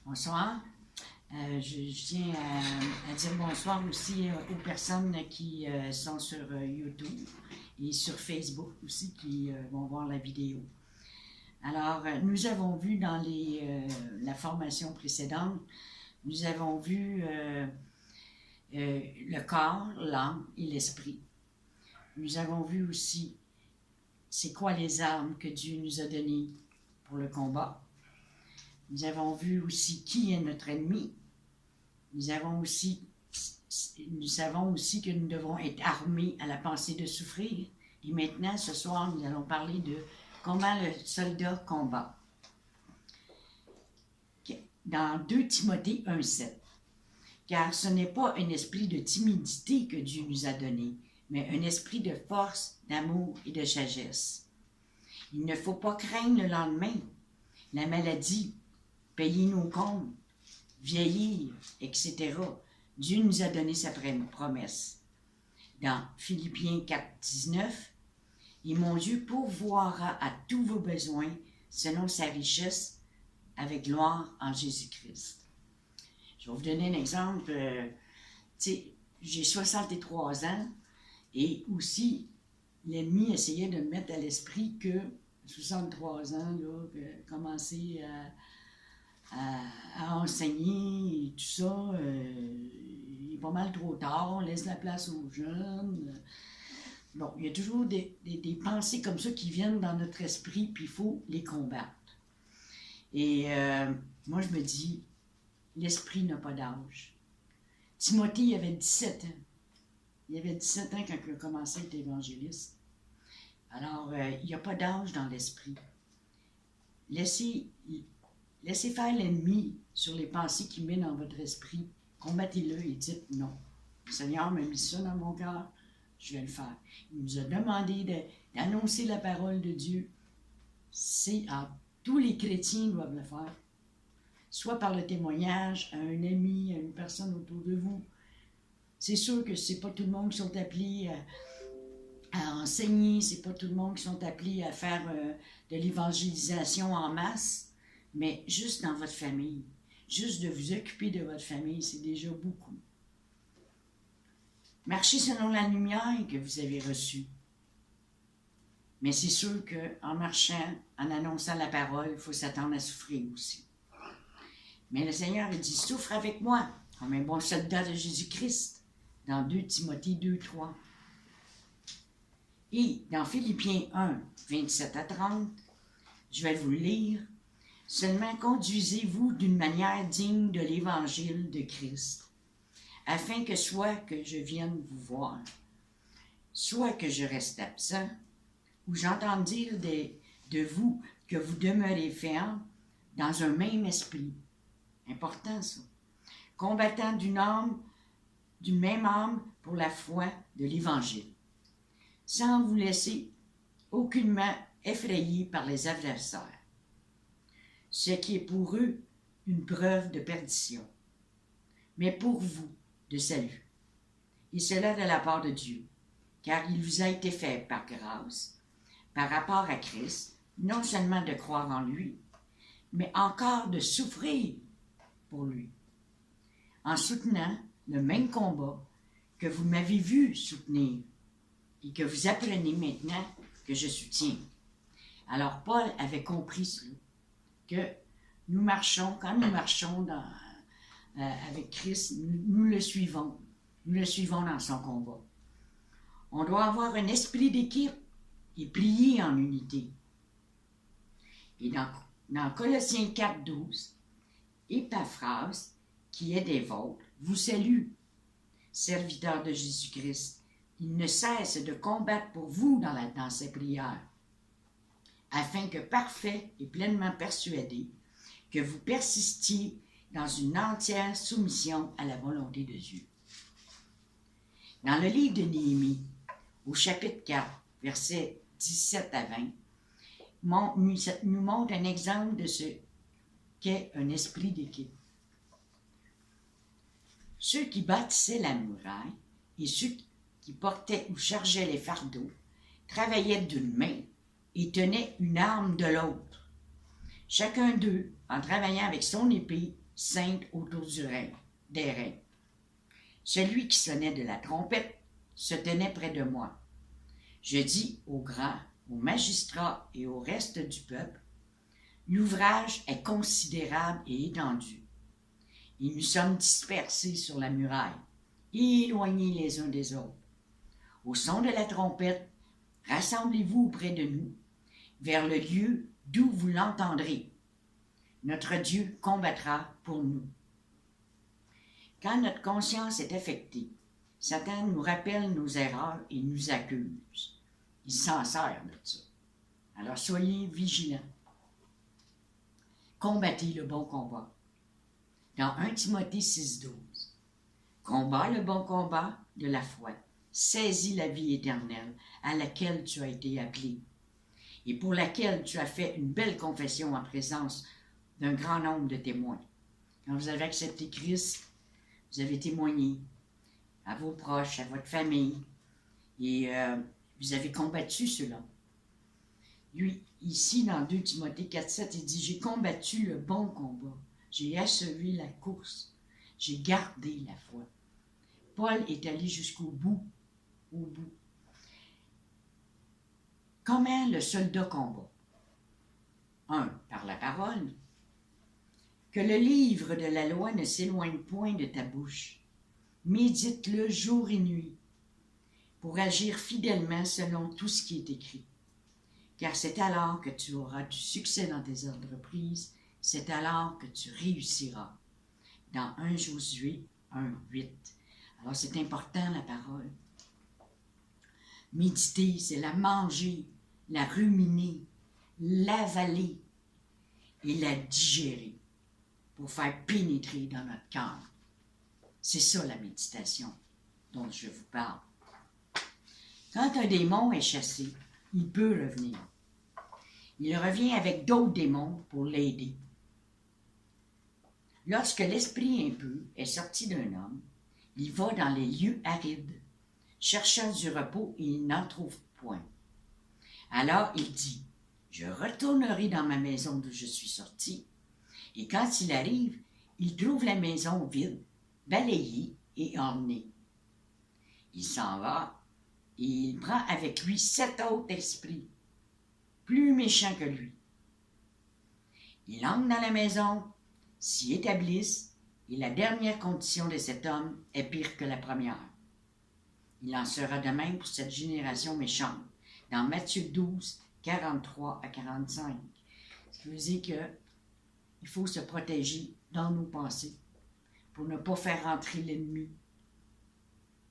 Bonsoir. Je tiens à dire bonsoir aussi aux personnes qui sont sur YouTube et sur Facebook aussi qui vont voir la vidéo. Alors, nous avons vu dans la formation précédente, nous avons vu le corps, l'âme et l'esprit. Nous avons vu aussi c'est quoi les armes que Dieu nous a données pour le combat. Nous avons vu aussi qui est notre ennemi. Nous savons aussi que nous devons être armés à la pensée de souffrir. Et maintenant, ce soir, nous allons parler de comment le soldat combat. Dans 2 Timothée 1,7. Car ce n'est pas un esprit de timidité que Dieu nous a donné, mais un esprit de force, d'amour et de sagesse. Il ne faut pas craindre le lendemain, la maladie, payer nos comptes, vieillir, etc. Dieu nous a donné sa promesse. Dans Philippiens 4,19, « Et mon Dieu pourvoira à tous vos besoins selon sa richesse avec gloire en Jésus-Christ. » Je vais vous donner un exemple. J'ai 63 ans et aussi, l'ennemi essayait de me mettre à l'esprit que 63 ans, là, commencer à enseigner et tout ça, il est pas mal trop tard, on laisse la place aux jeunes. Bon, il y a toujours des pensées comme ça qui viennent dans notre esprit, puis il faut les combattre. Et moi, je me dis, l'esprit n'a pas d'âge. Timothée, il avait 17 ans. Il avait 17 ans quand il a commencé à être évangéliste. Alors, il n'y a pas d'âge dans l'esprit. Laissez faire l'ennemi sur les pensées qu'il met dans votre esprit. Combattez-le et dites non. Le Seigneur m'a mis ça dans mon cœur, je vais le faire. Il nous a demandé d'annoncer la parole de Dieu. Tous les chrétiens doivent le faire. Soit par le témoignage à un ami, à une personne autour de vous. C'est sûr que c'est pas tout le monde qui sont appelés à enseigner, c'est pas tout le monde qui sont appelés à faire de l'évangélisation en masse, mais juste dans votre famille. Juste de vous occuper de votre famille, c'est déjà beaucoup. Marchez selon la lumière que vous avez reçue. Mais c'est sûr qu'en marchant, en annonçant la parole, il faut s'attendre à souffrir aussi. Mais le Seigneur a dit, souffre avec moi, comme un bon soldat de Jésus-Christ, dans 2 Timothée 2,3. Et dans Philippiens 1, 27 à 30, je vais vous le lire. Seulement conduisez-vous d'une manière digne de l'évangile de Christ, afin que soit que je vienne vous voir, soit que je reste absent, ou j'entende dire de vous que vous demeurez ferme dans un même esprit. Important ça. Combattant d'une même âme pour la foi de l'Évangile, sans vous laisser aucunement effrayer par les adversaires, ce qui est pour eux une preuve de perdition, mais pour vous de salut. Et cela de la part de Dieu, car il vous a été fait par grâce, par rapport à Christ, non seulement de croire en lui, mais encore de souffrir pour lui, en soutenant le même combat que vous m'avez vu soutenir et que vous apprenez maintenant que je soutiens. Alors Paul avait compris cela, que nous marchons, quand nous marchons avec Christ, nous le suivons dans son combat. On doit avoir un esprit d'équipe et plier en unité. Et dans Colossiens 4, 12, Épaphrase, qui est des vôtres, vous salue, serviteur de Jésus-Christ. Il ne cesse de combattre pour vous dans ses prières, afin que parfait et pleinement persuadé, que vous persistiez dans une entière soumission à la volonté de Dieu. Dans le livre de Néhémie, au chapitre 4, versets 17 à 20, nous montre un exemple de ce qu'est un esprit d'équipe. Ceux qui bâtissaient la muraille et ceux qui portaient ou chargeaient les fardeaux travaillaient d'une main et tenaient une arme de l'autre. Chacun d'eux, en travaillant avec son épée, saintes autour des reins. Celui qui sonnait de la trompette se tenait près de moi. Je dis aux grands, aux magistrats et au reste du peuple, l'ouvrage est considérable et étendu. Et nous sommes dispersés sur la muraille, éloignés les uns des autres. Au son de la trompette, rassemblez-vous auprès de nous, vers le lieu d'où vous l'entendrez. Notre Dieu combattra pour nous. Quand notre conscience est affectée, Satan nous rappelle nos erreurs et nous accuse. Il s'en sert de ça. Alors soyez vigilants. Combattez le bon combat. Dans 1 Timothée 6,12, combat le bon combat de la foi. Saisis la vie éternelle à laquelle tu as été appelé et pour laquelle tu as fait une belle confession en présence d'un grand nombre de témoins. Quand vous avez accepté Christ, vous avez témoigné à vos proches, à votre famille, et vous avez combattu cela. Lui, ici, dans 2 Timothée 4,7, il dit « J'ai combattu le bon combat, j'ai achevé la course, j'ai gardé la foi. » Paul est allé jusqu'au bout, au bout. Comment le soldat combat? 1. Par la parole. Que le livre de la loi ne s'éloigne point de ta bouche. Médite-le jour et nuit, pour agir fidèlement selon tout ce qui est écrit. Car c'est alors que tu auras du succès dans tes entreprises, c'est alors que tu réussiras. Dans 1 Josué 1,8. Alors c'est important la parole. Méditer, c'est la manger, la ruminer, l'avaler et la digérer pour faire pénétrer dans notre cœur. C'est ça la méditation dont je vous parle. Quand un démon est chassé, il peut revenir. Il revient avec d'autres démons pour l'aider. Lorsque l'esprit impur est sorti d'un homme, il va dans les lieux arides, cherchant du repos et il n'en trouve point. Alors il dit, « Je retournerai dans ma maison d'où je suis sorti. » Et quand il arrive, il trouve la maison vide, balayée et ornée. Il s'en va et il prend avec lui 7 autres esprits, plus méchants que lui. Il entre dans la maison, s'y établissent, et la dernière condition de cet homme est pire que la première. Il en sera de même pour cette génération méchante. Dans Matthieu 12, 43 à 45. Ce qui veut dire qu'il faut se protéger dans nos pensées pour ne pas faire rentrer l'ennemi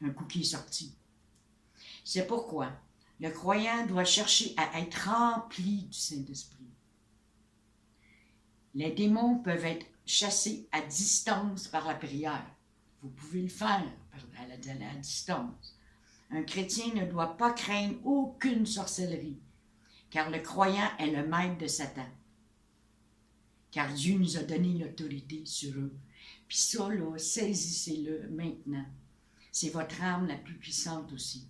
un coup qui est sorti. C'est pourquoi le croyant doit chercher à être rempli du Saint-Esprit. Les démons peuvent être chassés à distance par la prière. Vous pouvez le faire à la distance. Un chrétien ne doit pas craindre aucune sorcellerie, car le croyant est le maître de Satan. Car Dieu nous a donné l'autorité sur eux. Puis ça, là, saisissez-le maintenant. C'est votre arme la plus puissante aussi.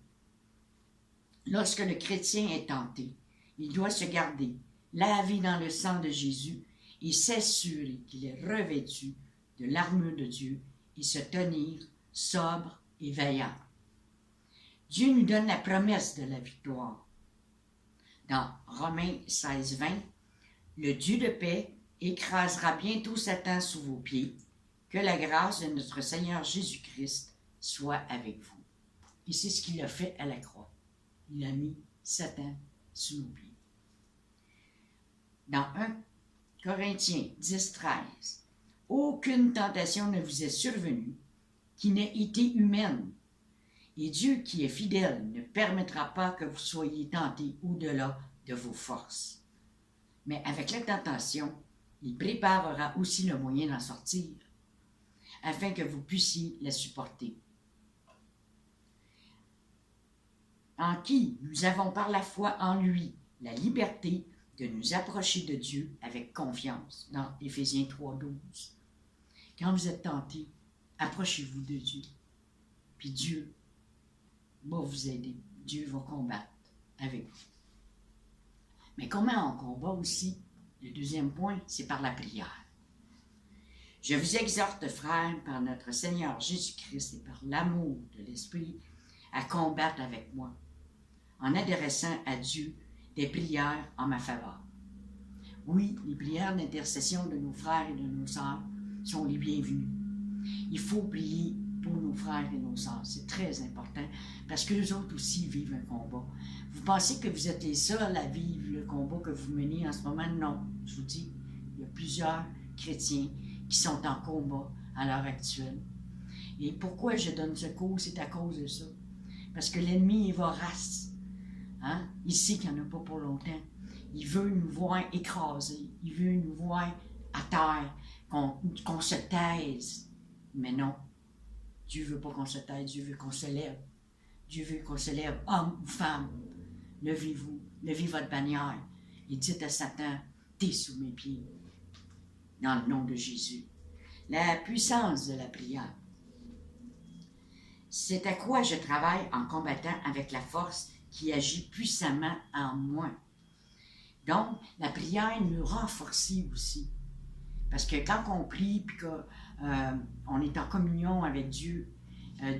Lorsque le chrétien est tenté, il doit se garder, laver dans le sang de Jésus et s'assurer qu'il est revêtu de l'armure de Dieu et se tenir sobre et vaillant. Dieu nous donne la promesse de la victoire. Dans Romains 16, 20, le Dieu de paix écrasera bientôt Satan sous vos pieds. Que la grâce de notre Seigneur Jésus-Christ soit avec vous. Et c'est ce qu'il a fait à la croix. Il a mis Satan sous nos pieds. Dans 1 Corinthiens 10, 13, aucune tentation ne vous est survenue qui n'ait été humaine. Et Dieu qui est fidèle ne permettra pas que vous soyez tentés au-delà de vos forces. Mais avec la tentation, il préparera aussi le moyen d'en sortir, afin que vous puissiez la supporter. En qui nous avons par la foi en lui la liberté de nous approcher de Dieu avec confiance, dans Éphésiens 3, 12. Quand vous êtes tentés, approchez-vous de Dieu, puis Dieu va vous aider. Dieu va combattre avec vous. Mais comment on combat aussi? Le deuxième point, c'est par la prière. Je vous exhorte, frères, par notre Seigneur Jésus-Christ et par l'amour de l'Esprit, à combattre avec moi, en adressant à Dieu des prières en ma faveur. Oui, les prières d'intercession de nos frères et de nos sœurs sont les bienvenues. Il faut prier pour nos frères et nos sœurs. C'est très important parce qu'eux autres aussi vivent un combat. Vous pensez que vous êtes les seuls à vivre le combat que vous menez en ce moment? Non, je vous dis, il y a plusieurs chrétiens qui sont en combat à l'heure actuelle. Et pourquoi je donne ce cours? C'est à cause de ça. Parce que l'ennemi est vorace. Hein? Il sait qu'il n'y en a pas pour longtemps. Il veut nous voir écrasés. Il veut nous voir à terre, qu'on se taise. Mais non. Dieu ne veut pas qu'on se taise. Dieu veut qu'on se lève. Dieu veut qu'on se lève, homme ou femme. Levez-vous. Levez votre bannière. Et dites à Satan, t'es sous mes pieds. Dans le nom de Jésus. La puissance de la prière. C'est à quoi je travaille en combattant avec la force qui agit puissamment en moi. Donc, la prière nous renforce aussi. Parce que quand on prie et qu'on est en communion avec Dieu,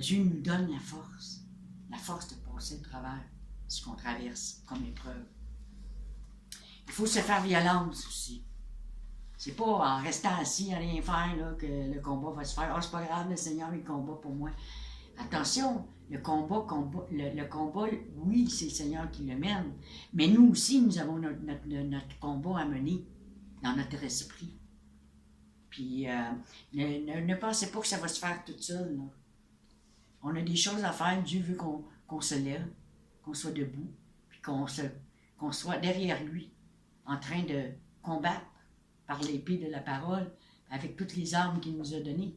Dieu nous donne la force de passer au travers ce qu'on traverse comme épreuve. Il faut se faire violence aussi. C'est pas en restant assis à rien faire là, que le combat va se faire. Ah, c'est pas grave, le Seigneur il combat pour moi. Attention, le combat, oui, c'est le Seigneur qui le mène, mais nous aussi, nous avons notre combat à mener dans notre esprit. Puis, ne pensez pas que ça va se faire tout seul. Là. On a des choses à faire. Dieu veut qu'on se lève, qu'on soit debout, puis qu'on soit derrière lui, en train de combattre par l'épée de la parole, avec toutes les armes qu'il nous a données.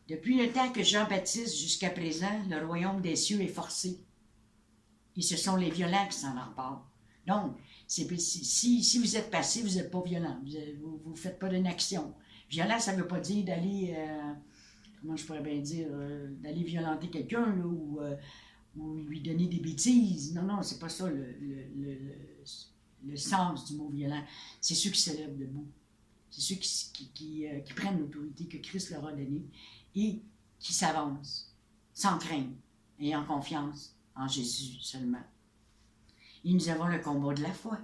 Depuis le temps que Jean-Baptiste jusqu'à présent, le royaume des cieux est forcé. Et ce sont les violents qui s'en emparent. Donc, si vous êtes passif, vous n'êtes pas violent. Vous ne faites pas d'une action. Violent, ça ne veut pas dire d'aller, comment je pourrais bien dire, d'aller violenter quelqu'un là, ou lui donner des bêtises. Non, c'est pas ça le sens du mot violent. C'est ceux qui se lèvent debout. C'est ceux qui prennent l'autorité que Christ leur a donnée et qui s'avancent sans crainte et en confiance en Jésus seulement. Et nous avons le combat de la foi.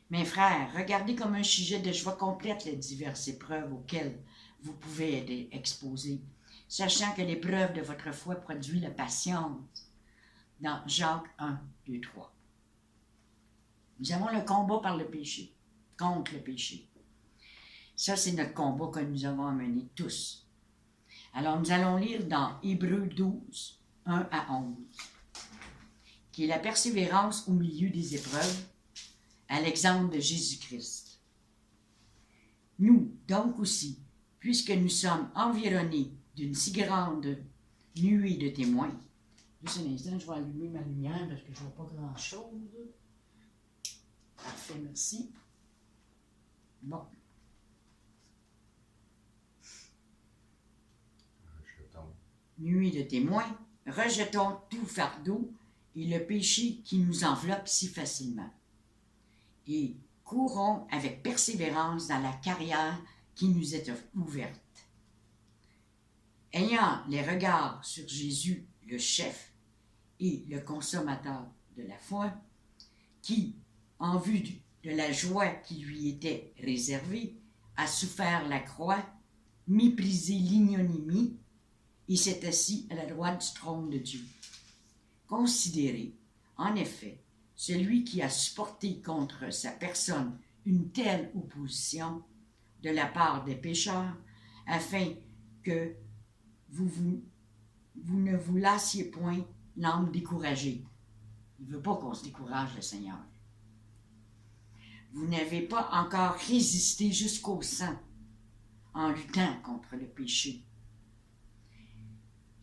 Mes frères, regardez comme un sujet de joie complète les diverses épreuves auxquelles vous pouvez être exposés, sachant que l'épreuve de votre foi produit la patience. Dans Jacques 1, 2, 3. Nous avons le combat par le péché, contre le péché. Ça, c'est notre combat que nous avons à mener tous. Alors, nous allons lire dans Hébreux 12, 1 à 11, qui est la persévérance au milieu des épreuves, à l'exemple de Jésus-Christ. Nous, donc aussi, puisque nous sommes environnés d'une si grande nuée de témoins, juste un instant, je vais allumer ma lumière parce que je ne vois pas grand-chose. Parfait, merci. Bon. Nuée de témoins, rejetons tout fardeau et le péché qui nous enveloppe si facilement. Et courons avec persévérance dans la carrière qui nous est ouverte. Ayant les regards sur Jésus, le chef et le consommateur de la foi, qui, en vue de la joie qui lui était réservée, a souffert la croix, méprisé l'ignominie, et s'est assis à la droite du trône de Dieu. Considérez, en effet, celui qui a supporté contre sa personne une telle opposition de la part des pécheurs, afin que vous ne vous lassiez point l'âme découragée. Il ne veut pas qu'on se décourage, le Seigneur. Vous n'avez pas encore résisté jusqu'au sang en luttant contre le péché.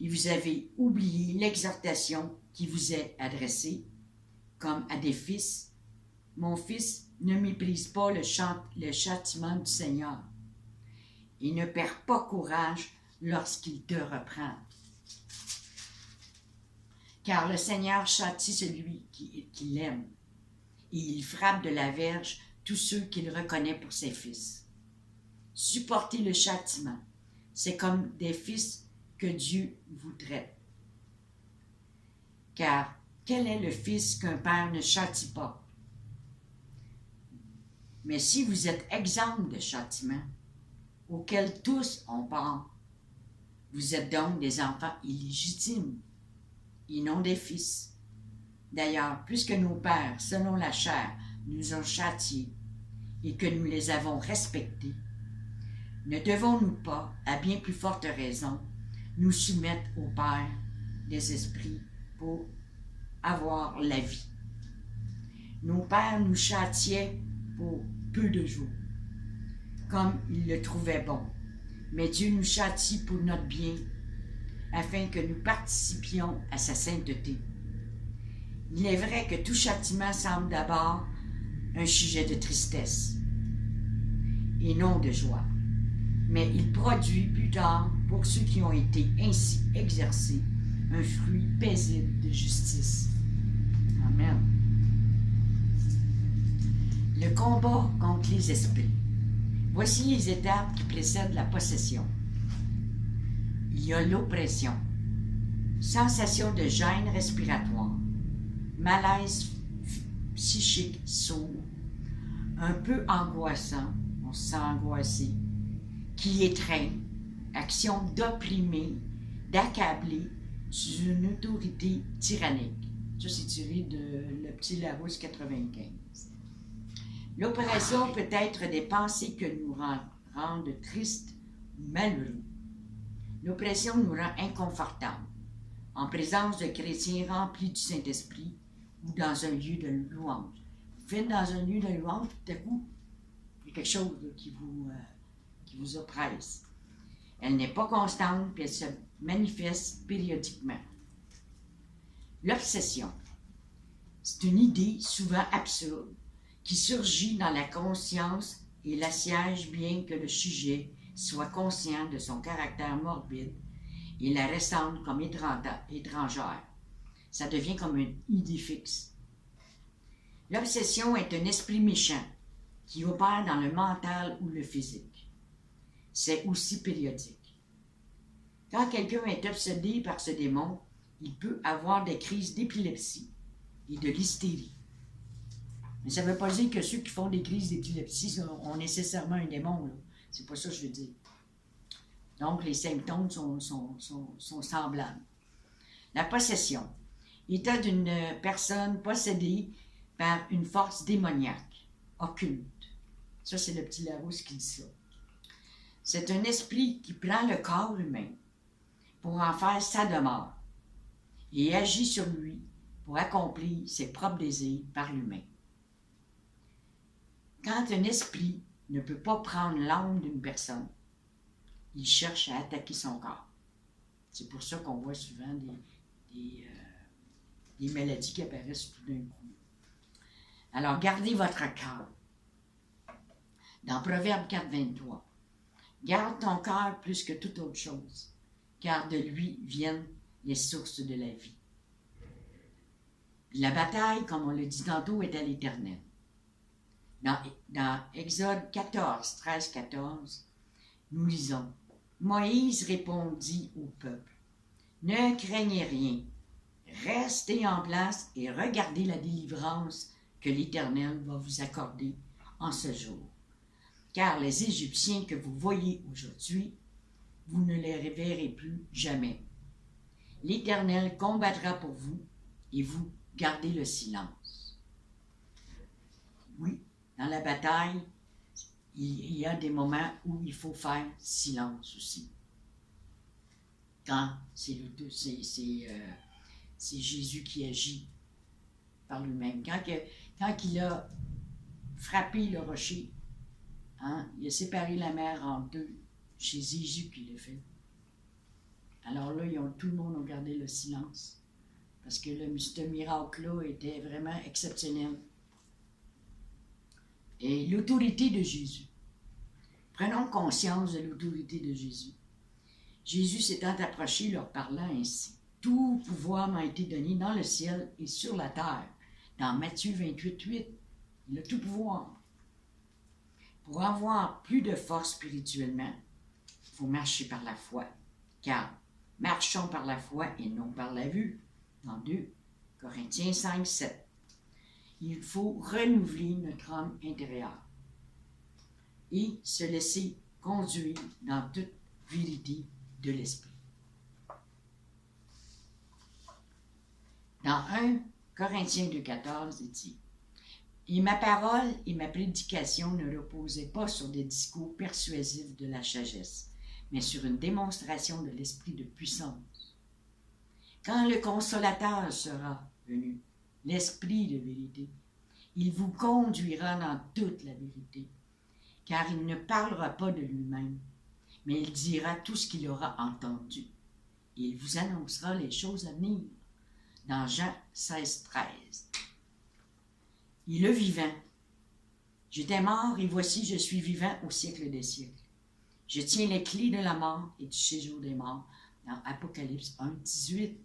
Et vous avez oublié l'exhortation qui vous est adressée, comme à des fils. Mon fils, ne méprise pas le châtiment du Seigneur et ne perds pas courage lorsqu'il te reprend. Car le Seigneur châtie celui qui l'aime, et il frappe de la verge tous ceux qu'il reconnaît pour ses fils. supporter le châtiment. C'est comme des fils que Dieu vous traite. Car quel est le fils qu'un père ne châtie pas? Mais si vous êtes exempt de châtiment, auquel tous ont part, vous êtes donc des enfants illégitimes, et non des fils. D'ailleurs, puisque nos pères, selon la chair, nous ont châtiés, et que nous les avons respectés, ne devons-nous pas, à bien plus forte raison, nous soumettre au Père des esprits pour avoir la vie? Nos pères nous châtiaient pour peu de jours, comme ils le trouvaient bon. Mais Dieu nous châtie pour notre bien, afin que nous participions à sa sainteté. Il est vrai que tout châtiment semble d'abord un sujet de tristesse et non de joie, mais il produit plus tard, pour ceux qui ont été ainsi exercés, un fruit paisible de justice. Amen. Le combat contre les esprits. Voici les étapes qui précèdent la possession. Il y a l'oppression, sensation de gêne respiratoire, malaise psychique sourd, un peu angoissant, on se sent angoissé, qui étreint, action d'opprimer, d'accabler sous une autorité tyrannique. Ça, c'est tiré de Le Petit Larousse 95. L'oppression peut être des pensées que nous rendent tristes ou malheureux. L'oppression nous rend inconfortables, en présence de chrétiens remplis du Saint-Esprit ou dans un lieu de louange. Vous êtes dans un lieu de louange, tout à coup, il y a quelque chose là, qui vous oppresse. Elle n'est pas constante, puis elle se manifeste périodiquement. L'obsession, c'est une idée souvent absurde qui surgit dans la conscience et l'assiège bien que le sujet soit conscient de son caractère morbide et la ressente comme étrangère. Ça devient comme une idée fixe. L'obsession est un esprit méchant qui opère dans le mental ou le physique. C'est aussi périodique. Quand quelqu'un est obsédé par ce démon, il peut avoir des crises d'épilepsie et de l'hystérie. Mais ça ne veut pas dire que ceux qui font des crises d'épilepsie ont nécessairement un démon. C'est pas ça que je veux dire. Donc, les symptômes sont semblables. La possession. État d'une personne possédée par une force démoniaque, occulte. Ça, c'est Le Petit Larousse qui dit ça. C'est un esprit qui prend le corps humain pour en faire sa demeure et agit sur lui pour accomplir ses propres désirs par l'humain. Quand un esprit ne peut pas prendre l'âme d'une personne, il cherche à attaquer son corps. C'est pour ça qu'on voit souvent des maladies qui apparaissent tout d'un coup. Alors, gardez votre cœur. Dans Proverbe 4, 23, garde ton cœur plus que toute autre chose, car de lui viennent les sources de la vie. La bataille, comme on l'a dit tantôt, est à l'Éternel. Dans Exode 14, 13, 14, nous lisons: Moïse répondit au peuple: Ne craignez rien, restez en place et regardez la délivrance que l'Éternel va vous accorder en ce jour. Car les Égyptiens que vous voyez aujourd'hui, vous ne les reverrez plus jamais. L'Éternel combattra pour vous et vous gardez le silence. Oui, dans la bataille, il y a des moments où il faut faire silence aussi. Quand c'est Jésus qui agit par lui-même. Quand il a frappé le rocher, il a séparé la mer en deux. C'est Jésus qui l'a fait. Alors là, tout le monde a gardé le silence. Parce que ce miracle-là était vraiment exceptionnel. Et l'autorité de Jésus. Prenons conscience de l'autorité de Jésus. Jésus s'étant approché, leur parlant ainsi: Tout pouvoir m'a été donné dans le ciel et sur la terre. Dans Matthieu 28, 8, il a tout pouvoir. Pour avoir plus de force spirituellement, il faut marcher par la foi. Car marchons par la foi et non par la vue. Dans 2 Corinthiens 5, 7. Il faut renouveler notre homme intérieur et se laisser conduire dans toute vérité de l'esprit. Dans 1 Corinthiens 2,14, il dit « Et ma parole et ma prédication ne reposaient pas sur des discours persuasifs de la sagesse, mais sur une démonstration de l'esprit de puissance. Quand le Consolateur sera venu, l'Esprit de vérité, il vous conduira dans toute la vérité, car il ne parlera pas de lui-même, mais il dira tout ce qu'il aura entendu, et il vous annoncera les choses à venir. » Dans Jean 16, 13. Il est vivant. J'étais mort et voici je suis vivant au siècle des siècles. Je tiens les clés de la mort et du séjour des morts. Dans Apocalypse 1, 18.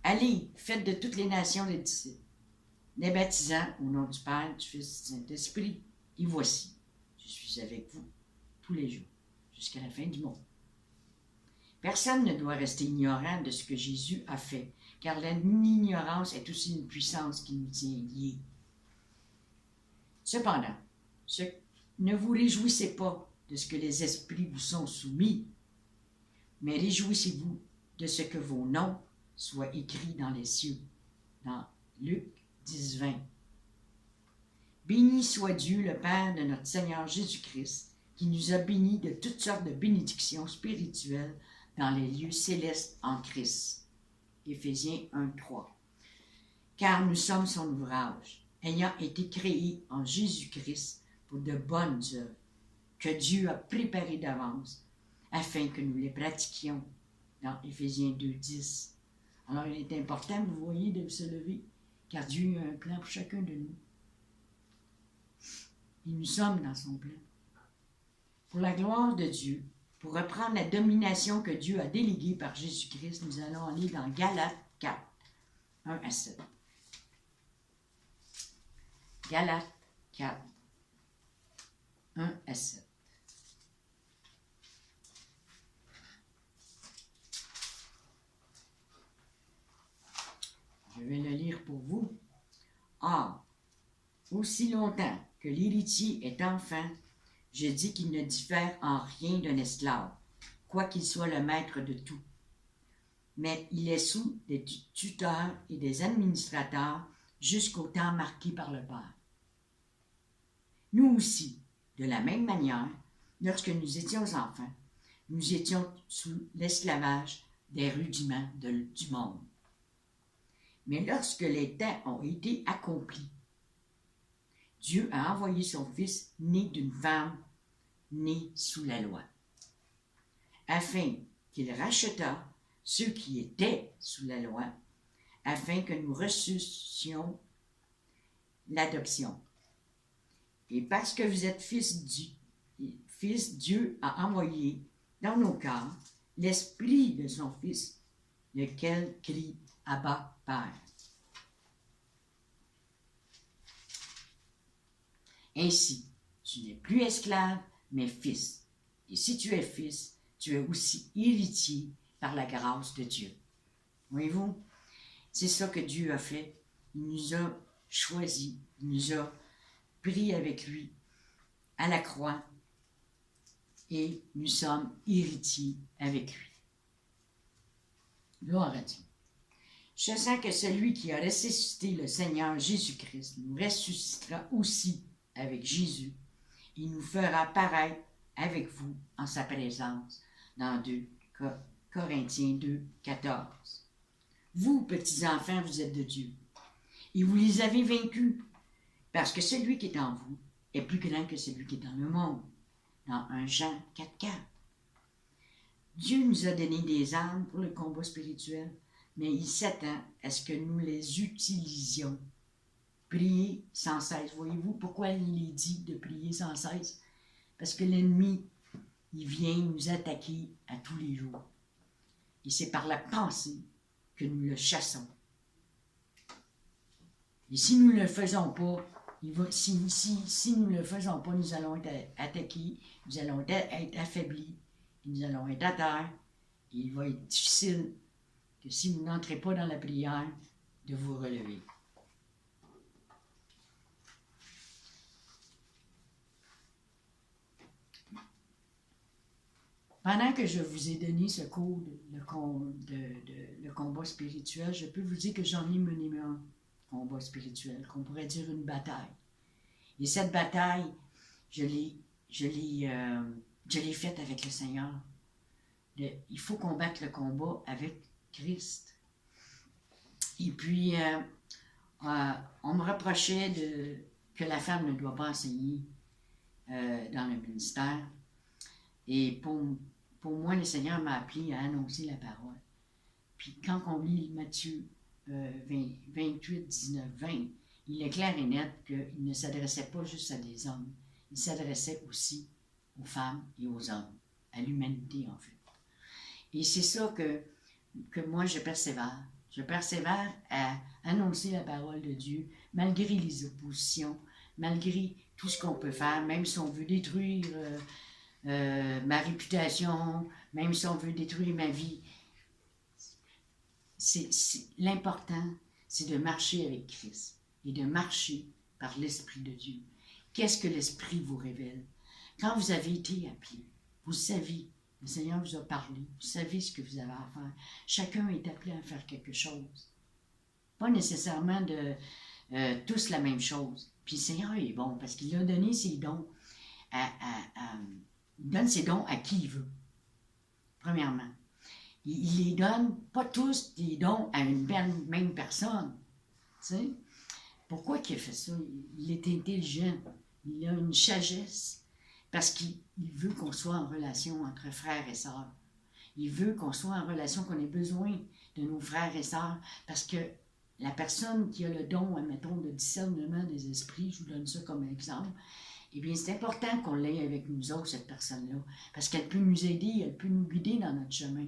Allez, faites de toutes les nations des disciples, les baptisant au nom du Père, du Fils et du Saint-Esprit. Et voici, je suis avec vous tous les jours, jusqu'à la fin du monde. Personne ne doit rester ignorant de ce que Jésus a fait, car l'ignorance est aussi une puissance qui nous tient liés. Cependant, ne vous réjouissez pas de ce que les esprits vous sont soumis, mais réjouissez-vous de ce que vos noms soient écrits dans les cieux. Dans Luc 10, 20. Béni soit Dieu, le Père de notre Seigneur Jésus-Christ, qui nous a bénis de toutes sortes de bénédictions spirituelles dans les lieux célestes en Christ. Éphésiens 1, 3. Car nous sommes son ouvrage, ayant été créés en Jésus-Christ pour de bonnes œuvres, que Dieu a préparées d'avance, afin que nous les pratiquions, dans Éphésiens 2, 10. Alors il est important, vous voyez, de se lever, car Dieu a un plan pour chacun de nous. Et nous sommes dans son plan. Pour la gloire de Dieu, pour reprendre la domination que Dieu a déléguée par Jésus-Christ, nous allons aller dans Galates 4, 1 à 7. Galates 4, 1 à 7. Je vais le lire pour vous. Or, aussi longtemps que l'héritier est enfant, je dis qu'il ne diffère en rien d'un esclave, quoiqu'il soit le maître de tout. Mais il est sous des tuteurs et des administrateurs jusqu'au temps marqué par le Père. Nous aussi, de la même manière, lorsque nous étions enfants, nous étions sous l'esclavage des rudiments du monde. Mais lorsque les temps ont été accomplis, Dieu a envoyé son Fils né d'une femme, né sous la loi, afin qu'il rachetât ceux qui étaient sous la loi, afin que nous reçussions l'adoption. Et parce que vous êtes fils, Dieu a envoyé dans nos cœurs l'esprit de son Fils, lequel crie « Abba, Père ». Ainsi, tu n'es plus esclave, mais fils. Et si tu es fils, tu es aussi héritier par la grâce de Dieu. Voyez-vous, c'est ça que Dieu a fait. Il nous a choisis, il nous a pris avec lui à la croix et nous sommes héritiers avec lui. Gloire à Dieu. Je sens que celui qui a ressuscité le Seigneur Jésus-Christ nous ressuscitera aussi avec Jésus et nous fera paraître avec vous en sa présence dans 2 Corinthiens 2, 14. Vous, petits enfants, vous êtes de Dieu et vous les avez vaincus parce que celui qui est en vous est plus grand que celui qui est dans le monde. Dans 1 Jean 4, 4. Dieu nous a donné des armes pour le combat spirituel, mais il s'attend à ce que nous les utilisions. Priez sans cesse. Voyez-vous pourquoi il est dit de prier sans cesse? Parce que l'ennemi, il vient nous attaquer à tous les jours. Et c'est par la pensée que nous le chassons. Et si nous ne le faisons pas, si nous ne le faisons pas, nous allons être attaqués, nous allons être affaiblis, nous allons être à terre. Et il va être difficile que si vous n'entrez pas dans la prière, de vous relever. Pendant que je vous ai donné ce cours, le combat spirituel, je peux vous dire que j'en ai mené un combat spirituel, qu'on pourrait dire une bataille. Et cette bataille, je l'ai faite avec le Seigneur. Il faut combattre le combat avec Christ. Et puis, on me reprochait que la femme ne doit pas enseigner dans le ministère. Et pour moi, le Seigneur m'a appelé à annoncer la parole. Puis quand on lit Matthieu 28, 19, 20, il est clair et net qu'il ne s'adressait pas juste à des hommes. Il s'adressait aussi aux femmes et aux hommes, à l'humanité en fait. Et c'est ça que moi je persévère. Je persévère à annoncer la parole de Dieu, malgré les oppositions, malgré tout ce qu'on peut faire, même si on veut détruire ma réputation, même si on veut détruire ma vie. L'important, c'est de marcher avec Christ et de marcher par l'Esprit de Dieu. Qu'est-ce que l'Esprit vous révèle? Quand vous avez été appelé, vous savez, le Seigneur vous a parlé, vous savez ce que vous avez à faire. Chacun est appelé à faire quelque chose. Pas nécessairement tous la même chose. Puis le Seigneur est bon parce qu'il a donné ses dons il donne ses dons à qui il veut. Premièrement. Il les donne, pas tous les dons à une même personne. Tu sais? Pourquoi il a fait ça? Il est intelligent. Il a une sagesse. Parce qu'il veut qu'on soit en relation entre frères et sœurs. Il veut qu'on soit en relation, qu'on ait besoin de nos frères et sœurs. Parce que la personne qui a le don, admettons, de discernement des esprits, je vous donne ça comme exemple, eh bien, c'est important qu'on l'ait avec nous autres, cette personne-là, parce qu'elle peut nous aider, elle peut nous guider dans notre chemin.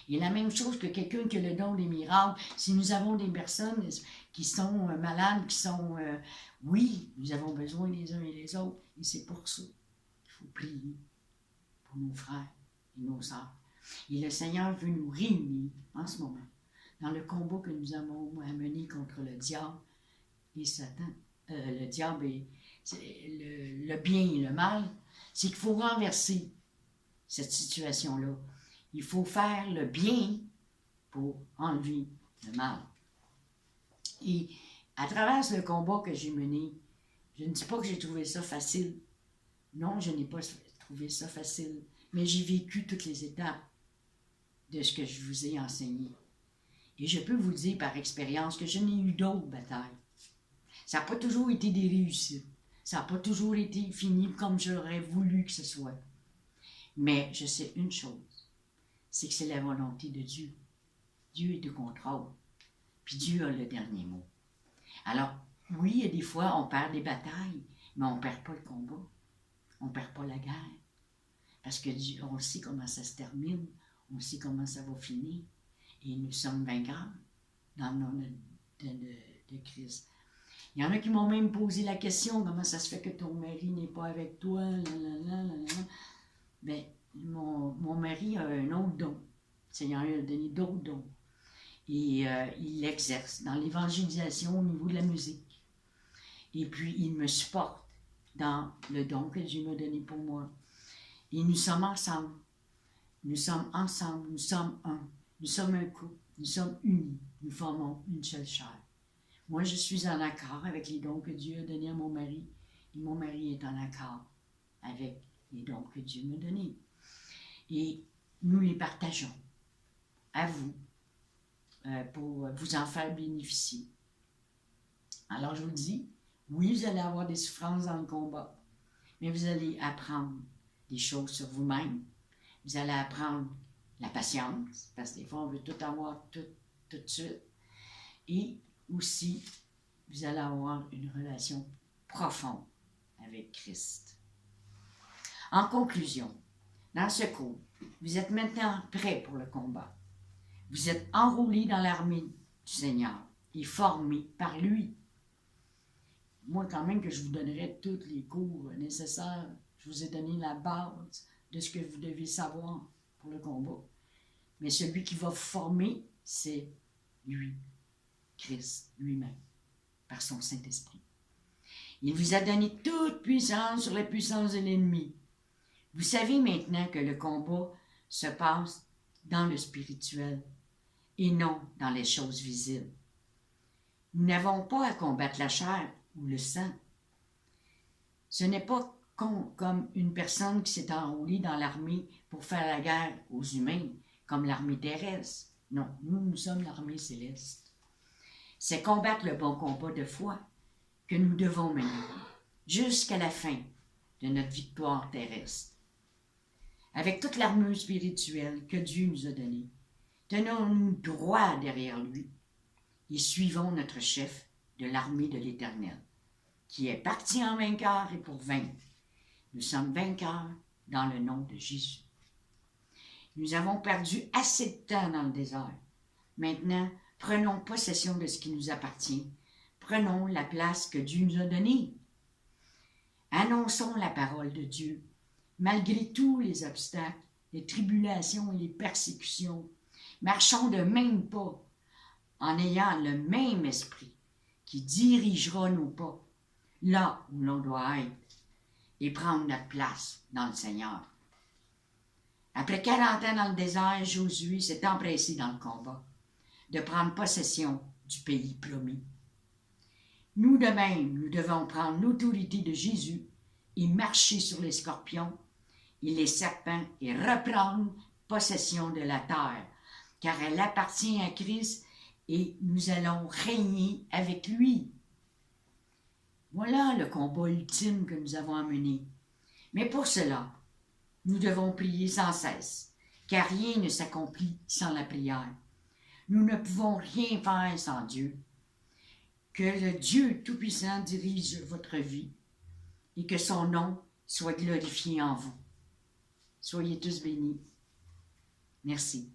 Et la même chose que quelqu'un qui a le don des miracles, si nous avons des personnes qui sont malades, qui sont... oui, nous avons besoin les uns et les autres, et c'est pour ça qu'il faut prier pour nos frères et nos sœurs. Et le Seigneur veut nous réunir en ce moment, dans le combat que nous avons à mener contre le diable et Satan. Le diable et le bien et le mal, c'est qu'il faut renverser cette situation-là. Il faut faire le bien pour enlever le mal. Et à travers le combat que j'ai mené, je ne dis pas que j'ai trouvé ça facile. Non, je n'ai pas trouvé ça facile. Mais j'ai vécu toutes les étapes de ce que je vous ai enseigné. Et je peux vous dire par expérience que je n'ai eu d'autres batailles. Ça n'a pas toujours été des réussites. Ça n'a pas toujours été fini comme j'aurais voulu que ce soit. Mais je sais une chose, c'est que c'est la volonté de Dieu. Dieu est au contrôle. Puis Dieu a le dernier mot. Alors, oui, il y a des fois, on perd des batailles, mais on ne perd pas le combat. On ne perd pas la guerre. Parce que Dieu, on sait comment ça se termine, on sait comment ça va finir. Et nous sommes vainqueurs dans le nom de Christ. Il y en a qui m'ont même posé la question, comment ça se fait que ton mari n'est pas avec toi, Bien, mon mari a un autre don. Le Seigneur lui a donné d'autres dons. Et il l'exerce dans l'évangélisation au niveau de la musique. Et puis, il me supporte dans le don que Dieu m'a donné pour moi. Et nous sommes ensemble. Nous sommes ensemble. Nous sommes un. Nous sommes un couple. Nous sommes unis. Nous formons une seule chair. Moi, je suis en accord avec les dons que Dieu a donnés à mon mari. Et mon mari est en accord avec les dons que Dieu m'a donnés. Et nous les partageons à vous pour vous en faire bénéficier. Alors, je vous dis, oui, vous allez avoir des souffrances dans le combat, mais vous allez apprendre des choses sur vous-même. Vous allez apprendre la patience, parce que des fois, on veut tout avoir tout de suite. Et aussi, vous allez avoir une relation profonde avec Christ. En conclusion, dans ce cours, vous êtes maintenant prêts pour le combat. Vous êtes enrôlés dans l'armée du Seigneur et formés par lui. moi, quand même, que je vous donnerai tous les cours nécessaires. Je vous ai donné la base de ce que vous devez savoir pour le combat. Mais celui qui va vous former, c'est lui, Christ lui-même, par son Saint-Esprit. Il vous a donné toute puissance sur la puissance de l'ennemi. Vous savez maintenant que le combat se passe dans le spirituel et non dans les choses visibles. Nous n'avons pas à combattre la chair ou le sang. Ce n'est pas comme une personne qui s'est enrôlée dans l'armée pour faire la guerre aux humains, comme l'armée terrestre. Non, nous sommes l'armée céleste. C'est combattre le bon combat de foi que nous devons mener jusqu'à la fin de notre victoire terrestre. Avec toute l'armure spirituelle que Dieu nous a donnée, tenons-nous droit derrière lui et suivons notre chef de l'armée de l'Éternel, qui est parti en vainqueur et pour vaincre. Nous sommes vainqueurs dans le nom de Jésus. Nous avons perdu assez de temps dans le désert. Maintenant, prenons possession de ce qui nous appartient. Prenons la place que Dieu nous a donnée. Annonçons la parole de Dieu, malgré tous les obstacles, les tribulations et les persécutions. Marchons de même pas, en ayant le même esprit qui dirigera nos pas là où l'on doit être et prendre notre place dans le Seigneur. Après 40 ans dans le désert, Josué s'est empressé dans le combat de prendre possession du pays promis. Nous de même, nous devons prendre l'autorité de Jésus et marcher sur les scorpions et les serpents et reprendre possession de la terre, car elle appartient à Christ et nous allons régner avec lui. Voilà le combat ultime que nous avons à mener. Mais pour cela, nous devons prier sans cesse, car rien ne s'accomplit sans la prière. Nous ne pouvons rien faire sans Dieu. Que le Dieu Tout-Puissant dirige votre vie et que son nom soit glorifié en vous. Soyez tous bénis. Merci.